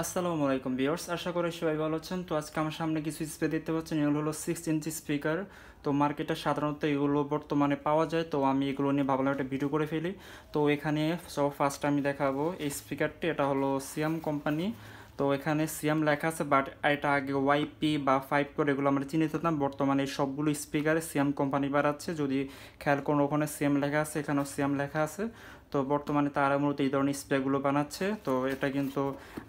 আসসালামু আলাইকুম ভিউয়ার্স, আশা করি সবাই ভালো আছেন। তো আজকে আমার সামনে কিছু স্পিকার দেখতে পাচ্ছেন, এগুলো হলো 6 ইঞ্চি স্পিকার। তো মার্কেটে সাধারণত এগুলো বর্তমানে পাওয়া যায়, তো আমি এগুলো নিয়ে ভাবলাম একটা ভিডিও করে ফেলি। তো এখানে সব ফার্স্ট আমি দেখাবো এই স্পিকারটি, এটা হলো সিয়াম কোম্পানি। তো এখানে সিয়াম লেখা আছে, বাট এটা আগে ওয়াইপি বা 5 করে এগুলো আমরা চিনে যেতাম। বর্তমানে এই সবগুলো স্পিকারে সিয়াম কোম্পানি বাড়াচ্ছে, যদি খেয়াল করুন ওখানে সিয়াম লেখা আছে, এখানেও সিয়াম লেখা আছে। তো বর্তমানে তারা মূলত এই ধরনের স্প্রেগুলো বানাচ্ছে। তো এটা কিন্তু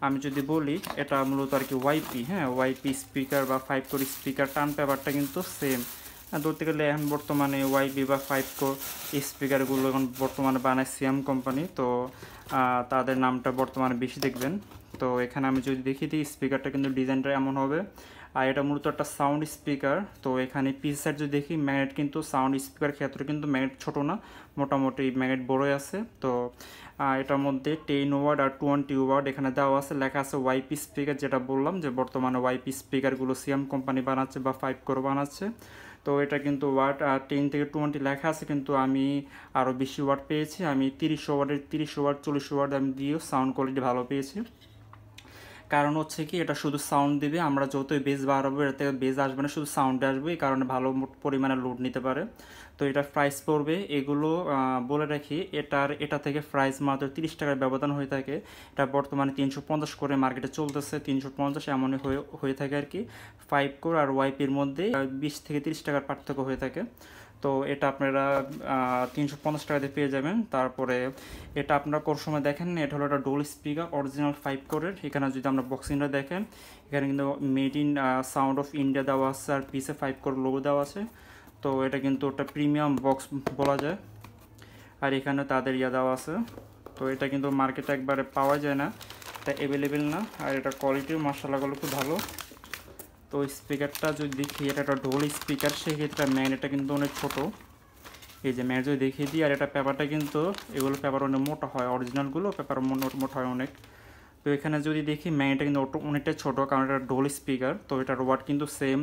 আমি যদি বলি এটা মূলত আর কি ওয়াইপি, হ্যাঁ ওয়াইপি স্পিকার বা 5 কোর স্পিকার, টার্ন পেপারটা কিন্তু সেম। ধরতে গেলে এখন বর্তমানে ওয়াইপি বা 5 কোর স্পিকারগুলো এখন বর্তমানে বানায় সিয়াম কোম্পানি। তো তাদের নামটা বর্তমানে বেশি দেখবেন। তো এখানে আমি যদি দেখি দিই স্পিকারটা কিন্তু ডিজাইনটা এমন হবে। আর এটা মূলত একটা সাউন্ড স্পিকার। তো এখানে পিস সাইড যদি দেখি ম্যাগনেট কিন্তু সাউন্ড স্পিকার ক্ষেত্রে কিন্তু ম্যাগনেট ছোটো না, মোটামুটি ম্যাগনেট বড়ই আছে। তো এটার মধ্যে 10 ওয়াট আর 20 ওয়াট এখানে দেওয়া আছে, লেখা আছে ওয়াইপি স্পিকার, যেটা বললাম যে বর্তমানে ওয়াইপি স্পিকারগুলো সিয়াম কোম্পানি বানাচ্ছে বা 5 করে বানাচ্ছে। তো এটা কিন্তু ওয়াট 10 থেকে 20 লেখা আছে, কিন্তু আমি আরও বেশি ওয়াট পেয়েছি। আমি 30 ওয়াট 40 ওয়াট আমি দিয়েও সাউন্ড কোয়ালিটি ভালো পেয়েছি। কারণ হচ্ছে কি, এটা শুধু সাউন্ড দিবে, আমরা যতই বেস বাড়াবো এটা থেকে বেস আসবে না, শুধু সাউন্ডে আসবে, এই কারণে ভালো পরিমাণে লোড নিতে পারে। তো এটা প্রাইস পড়বে এগুলো বলে রাখি, এটা থেকে প্রাইস মাত্র 30 টাকার ব্যবধান হয়ে থাকে। এটা বর্তমানে 350 করে মার্কেটে চলতেছে, 350 এমনই হয়ে থাকে আর কি। 5 কোর আর ওয়াইপির মধ্যে 20 থেকে 30 টাকার পার্থক্য হয়ে থাকে। তো এটা আপনারা 350 টাকাতে পেয়ে যাবেন। তারপরে এটা আপনারা কোন সময় দেখেন, এটা হলো একটা ডোল স্পিকার অরিজিনাল 5 কোরের। এখানে যদি আমরা বক্সিংটা দেখেন, এখানে কিন্তু made in sound of India দেওয়া আছে, আর পিসে 5 কোর লোগো দেওয়া আছে। তো এটা কিন্তু একটা প্রিমিয়াম বক্স বলা যায়। আর এখানে তাদের দেওয়া আছে। তো এটা কিন্তু মার্কেটে একবারে পাওয়া যায় না, এটা অ্যাভেলেবেল না। আর এটার কোয়ালিটিও মাশাআল্লাহ খুব ভালো। তো স্পিকারটা যদি দেখি, এটা একটা ঢোল স্পিকার, সেক্ষেত্রে ম্যাগনেটটা কিন্তু অনেক ছোটো। এই যে ম্যাগনেট যদি দেখিয়ে দিই, আর এটা পেপারটা কিন্তু এগুলো পেপার অনেক মোটা হয়, অরিজিনালগুলো পেপার মোটা হয় অনেক। তো এখানে যদি দেখি ম্যাগনেটটা কিন্তু অনেকটা ছোটো, কারণ এটা ডোল স্পিকার। তো এটার ওয়াট কিন্তু সেম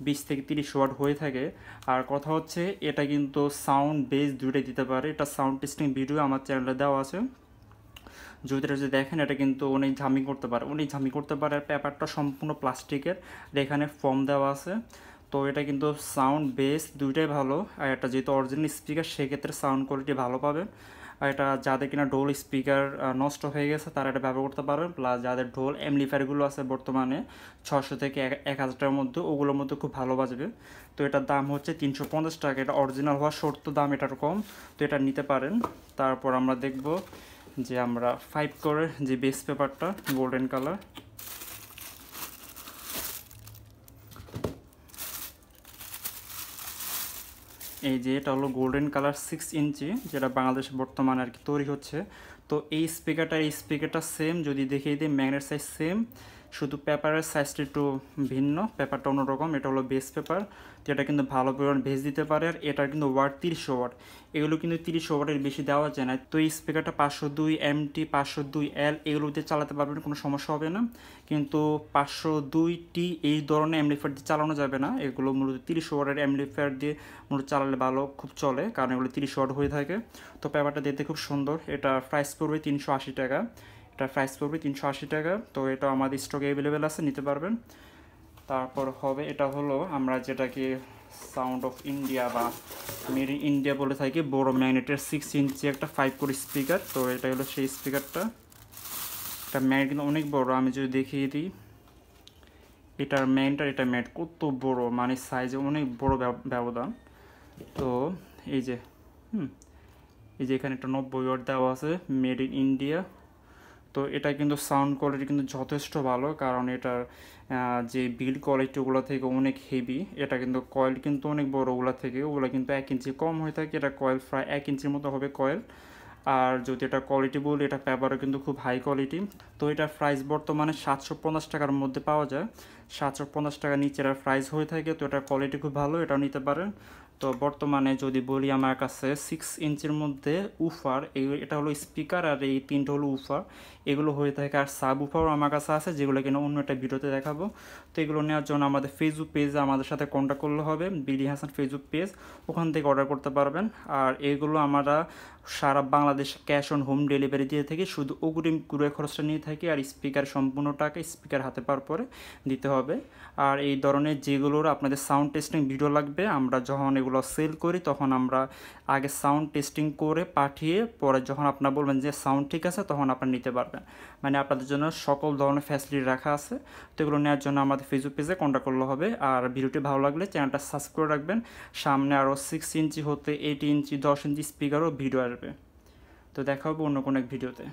20 থেকে 30 ওয়াট হয়ে থাকে। আর কথা হচ্ছে এটা কিন্তু সাউন্ড বেস দুইটাই দিতে পারে। এটা সাউন্ড টেস্টিং ভিডিও আমার চ্যানেলে দেওয়া আছে, যদি এটা যদি দেখেন, এটা কিন্তু অনেক ঝামি করতে পারে, আর পেপারটা সম্পূর্ণ প্লাস্টিকের, আর এখানে ফর্ম দেওয়া আছে। তো এটা কিন্তু সাউন্ড বেস দুইটাই ভালো। আর এটা যেহেতু অরিজিনাল স্পিকার, সেক্ষেত্রে সাউন্ড কোয়ালিটি ভালো পাবেন। আর এটা যাদের কিনা ডোল স্পিকার নষ্ট হয়ে গেছে তারা এটা ব্যবহার করতে পারবেন। প্লাস যাদের ডোল অ্যাম্পলিফায়ারগুলো আছে বর্তমানে 600 থেকে 1000টার মধ্যে, ওগুলোর মধ্যে খুব ভালো বাজবে। তো এটার দাম হচ্ছে 350 টাকা। এটা অরিজিনাল হওয়ার শর্ত দাম এটার কম, তো এটা নিতে পারেন। তারপর আমরা দেখব যে আমরা 5 করে যে বেস পেপারটা গোল্ডেন কালার, এই যে এটা হলো গোল্ডেন কালার 6 ইঞ্চি, যেটা বাংলাদেশে বর্তমানে আর কি তৈরি হচ্ছে। তো এই স্পিকারটা সেম, যদি দেখিয়ে দিই ম্যাগনেট সাইজ সেম, শুধু পেপারের সাইজটা একটু ভিন্ন, পেপারটা অন্যরকম। এটা হলো বেস পেপার, যেটা কিন্তু ভালো পরিমাণ বেস দিতে পারে। আর এটার কিন্তু ওয়াট 30 ওয়াট, এগুলো কিন্তু 30 ওয়াটের বেশি দেওয়া যায় না। তো এই স্পিকারটা 502 MT 502L এগুলোতে চালাতে পারবেন, কোনো সমস্যা হবে না। কিন্তু 502T এই ধরনের অ্যাম্পলিফায়ার দিয়ে চালানো যাবে না, এগুলো মূলত 30 ওয়াটের অ্যাম্পলিফায়ার দিয়ে মূলত চালালে ভালো খুব চলে, কারণ এগুলো 30 ওয়াট হয়ে থাকে। তো পেপারটা দেখতে খুব সুন্দর। এটা প্রাইস পড়বে 380 টাকা। তো এটা আমাদের স্টকে অ্যাভেলেবেল আছে, নিতে পারবেন। তারপর হবে এটা হলো আমরা যেটাকে সাউন্ড অফ ইন্ডিয়া বা মেড ইন ইন্ডিয়া বলে থাকি, বড় ম্যাগনেটের 6 ইঞ্চি একটা 5 কোর স্পিকার। তো এটা হলো সেই স্পিকারটা। এটা ম্যাগনেট কিন্তু অনেক বড়, আমি যদি দেখিয়ে দিই এটার এটা ম্যাগনেট কত বড়, মানে সাইজে অনেক বড় ব্যবধান। তো এই যে হুম এই যে এখানে একটা 90 ওয়াট দেওয়া আছে, মেড ইন ইন্ডিয়া। তো এটা কিন্তু সাউন্ড কোয়ালিটি কিন্তু যথেষ্ট ভালো, কারণ এটার যে বিল্ড কোয়ালিটি ওগুলো থেকে অনেক হেভি। এটা কিন্তু কয়েল কিন্তু অনেক বড়, ওগুলো কিন্তু 1 ইঞ্চি কম হয়ে থাকে, এটা কয়েল প্রায় 1 ইঞ্চির মতো হবে কয়েল। আর যদি এটা কোয়ালিটি বলি, এটা পেপারও কিন্তু খুব হাই কোয়ালিটি। তো এটার প্রাইস বর্তমানে 750 টাকার মধ্যে পাওয়া যায়, 750 টাকা নিচে এটার প্রাইস হয়ে থাকে। তো এটার কোয়ালিটি খুব ভালো, এটাও নিতে পারেন। তো বর্তমানে যদি বলি আমার কাছে 6 ইঞ্চির মধ্যে উফার, এটা হলো স্পিকার আর এই তিনটা হলো উফার, এগুলো হয়ে থাকে। আর সাব উফারও আমার কাছে আছে, যেগুলো কিনা অন্য একটা ভিডিওতে দেখাবো। তো এগুলো নেওয়ার জন্য আমাদের ফেসবুক পেজে আমাদের সাথে কন্ট্যাক্ট করলে হবে, বিডি হাসান ফেসবুক পেজ, ওখান থেকে অর্ডার করতে পারবেন। আর এগুলো আমরা সারা Bangladesh cash on home delivery দিয়ে থাকি, শুধু অগ্রিম কুরিয়ার খরচটা নিয়ে থাকি। আর স্পিকার সম্পূর্ণ টাকা স্পিকার হাতে পাওয়ার পরে দিতে হবে। আর এই ধরনের যেগুলোর আপনাদের সাউন্ড টেস্টিং ভিডিও লাগবে, আমরা যখন এগুলো সেল করি তখন আমরা আগে সাউন্ড টেস্টিং করে পাঠিয়ে পরে যখন আপনারা বলবেন যে সাউন্ড ঠিক আছে তখন আপনারা নিতে পারবেন। মানে আপনাদের জন্য সকল ধরনের ফ্যাসিলিটি রাখা আছে। তো এগুলো নেওয়ার জন্য আমাদের ফেসবুক পেজে কন্ট্যাক্ট করলে হবে। আর ভিডিওটি ভালো লাগলে চ্যানেলটা সাবস্ক্রাইব করে রাখবেন। সামনে আরও 6 ইঞ্চি হতে 8 ইঞ্চি 10 ইঞ্চি স্পিকারও ভিডিও আসবে। তো দেখা হবে অন্য কোনো এক ভিডিওতে।